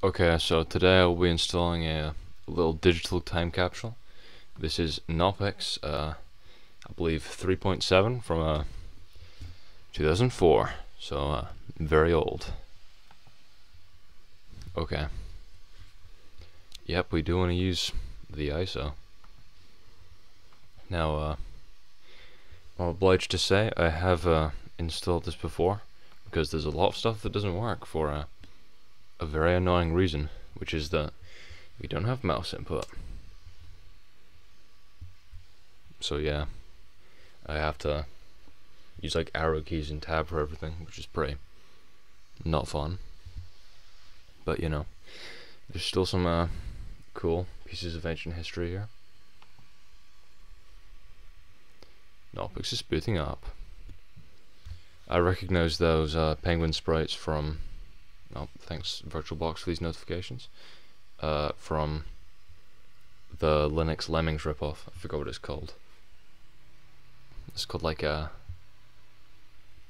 Okay, so today I'll be installing a little digital time capsule. This is knoppix, I believe 3.7 from 2004, so very old. Okay. Yep, we do want to use the ISO. Now, I'm obliged to say I have installed this before, because there's a lot of stuff that doesn't work for a very annoying reason, which is that we don't have mouse input. So yeah, I have to use like arrow keys and tab for everything, which is pretty not fun. But you know, there's still some cool pieces of ancient history here. Knoppix is booting up. I recognize those penguin sprites from, oh, thanks VirtualBox for these notifications, from the Linux Lemmings ripoff. I forgot what it's called. It's called like a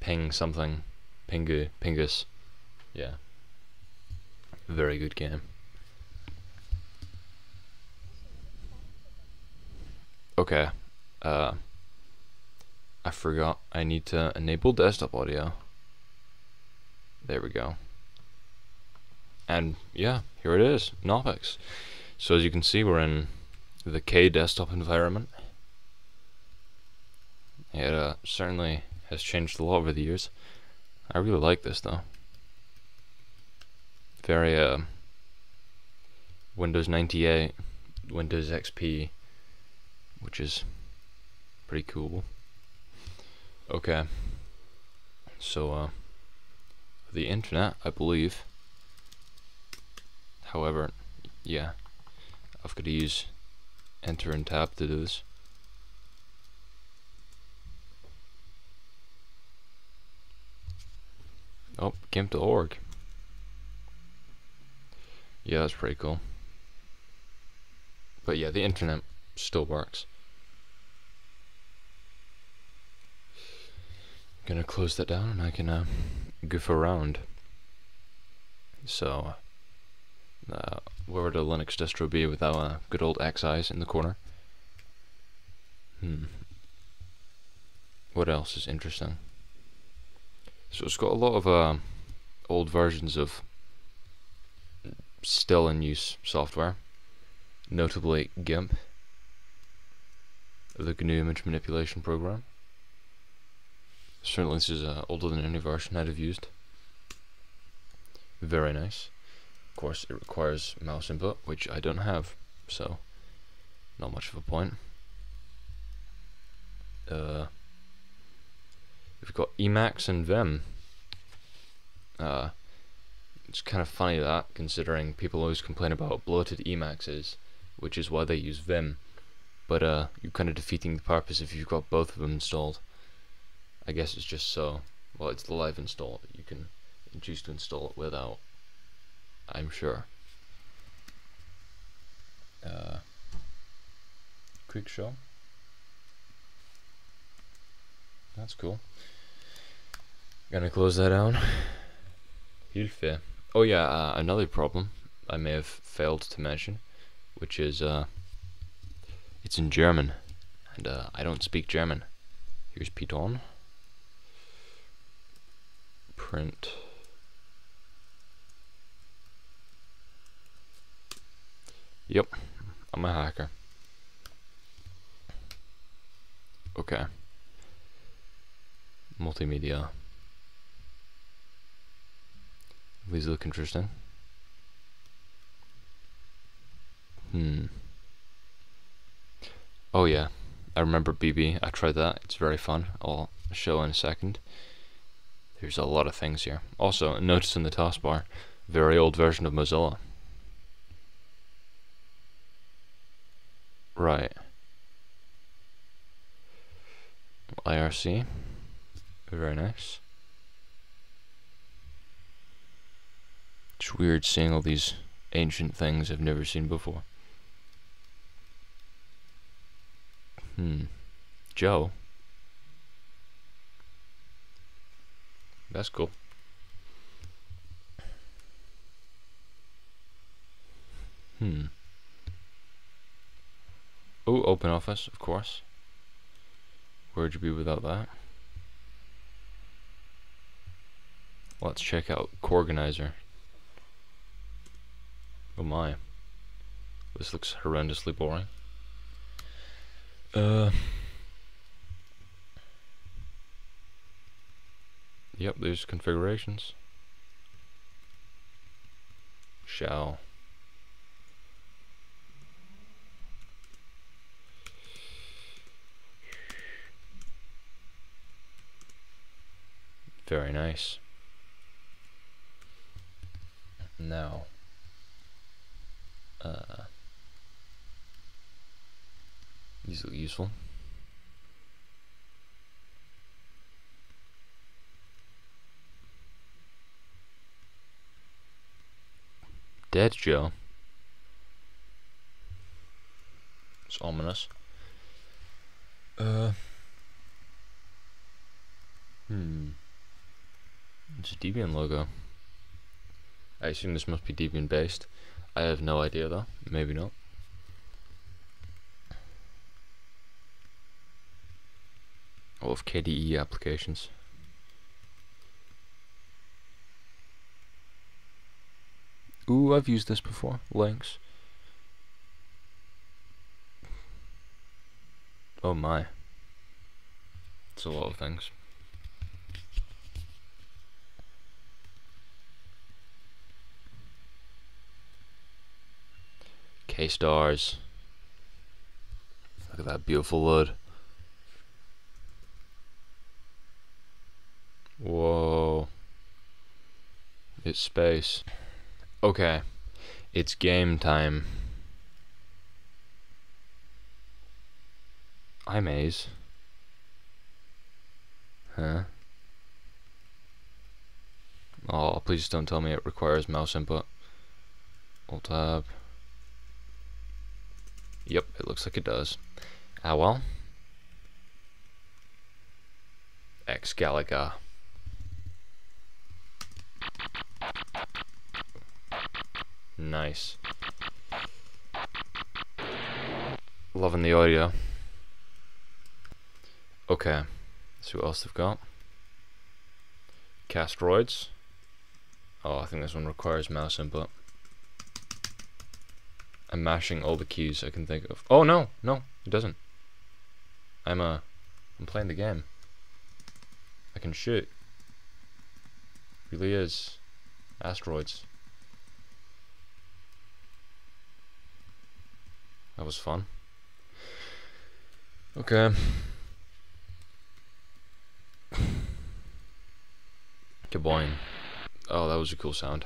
Ping something, Pingus. Yeah, very good game. Okay, I forgot I need to enable desktop audio. There we go. And yeah, here it is, knoppix. So as you can see, we're in the K desktop environment. It certainly has changed a lot over the years. I really like this though. Very Windows 98, Windows XP, which is pretty cool. Okay, so the internet, I believe. However, yeah, I've got to use Enter and Tab to do this. Oh, gimp.org. Yeah, that's pretty cool. But yeah, the internet still works. Gonna close that down and I can goof around. So, where would a Linux distro be without a good old XIs in the corner? What else is interesting? So it's got a lot of old versions of still in use software, notably GIMP, the GNU image manipulation program. Certainly this is older than any version I'd have used. Very nice. Of course, it requires mouse input, which I don't have, so not much of a point. We've got Emacs and Vim. It's kind of funny that, considering people always complain about bloated Emacs, which is why they use Vim. But you're kind of defeating the purpose if you've got both of them installed. I guess it's just so, well, it's the live install that you can choose to install it without, I'm sure. Quick show. That's cool. Gonna close that down. Hilfe. Oh yeah, another problem I may have failed to mention, which is it's in German, and I don't speak German. Here's pitonprint. Yep, I'm a hacker. Okay. Multimedia. These look interesting. Oh yeah, I remember BB. I tried that. It's very fun. I'll show in a second. There's a lot of things here. Also, notice in the taskbar, very old version of Mozilla. Right. IRC. Very nice. It's weird seeing all these ancient things I've never seen before. Joe. That's cool. Oh, open office, of course. Where'd you be without that? Let's check out corganizer. Oh my. This looks horrendously boring. Yep, there's configurations. Shall. Very nice. Now, these look useful. Dead Joe. It's ominous. It's a Debian logo. I assume this must be Debian based. I have no idea though. Maybe not. All of KDE applications. Ooh, I've used this before. Links. Oh my. It's a lot of things. K-stars. Look at that beautiful wood. Whoa. It's space. Okay. It's game time. iMaze. Huh? Oh, please don't tell me it requires mouse input. Alt-tab. Yep, it looks like it does. Ah well. Excalica. Nice. Loving the audio. Okay. Let's see what else they've got. Castroids. Oh, I think this one requires mouse input. I'm mashing all the keys I can think of. Oh no, no, it doesn't. I'm playing the game. I can shoot. Really is. Asteroids. That was fun. Okay. Kaboing. Oh, that was a cool sound.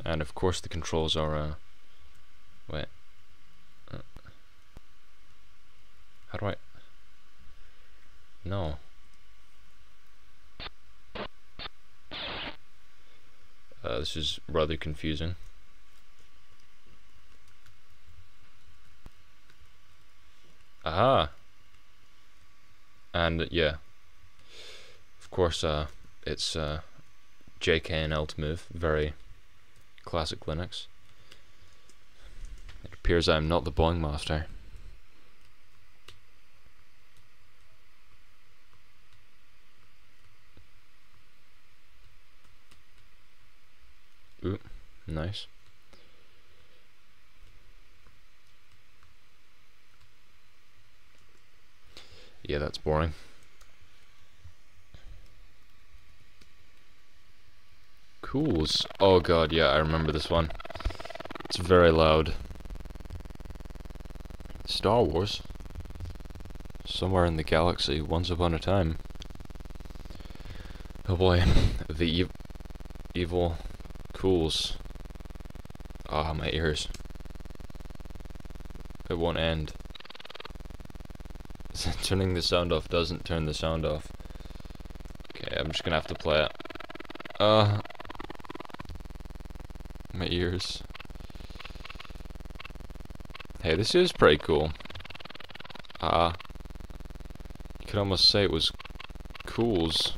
And of course the controls are, wait. How do I? No. This is rather confusing. Aha! And yeah. Of course, it's JK and L to move. Very classic Linux. It appears I am not the Boing master. Ooh, nice. Yeah, that's boring. Cools. Oh god, yeah, I remember this one. It's very loud. Star Wars. Somewhere in the galaxy, once upon a time. Oh boy, the evil cools. Ah, my ears. It won't end. Turning the sound off doesn't turn the sound off. Okay, I'm just gonna have to play it. My ears. Hey, this is pretty cool. You could almost say it was cools.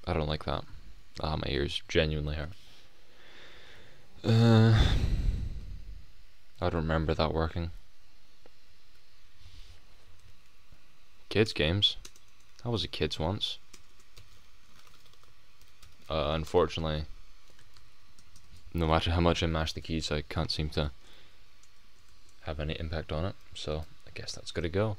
I don't like that. Ah, my ears genuinely hurt. I don't remember that working. Kids games. I was a kid once. Unfortunately, no matter how much I mash the keys, I can't seem to have any impact on it. So I guess that's gotta go.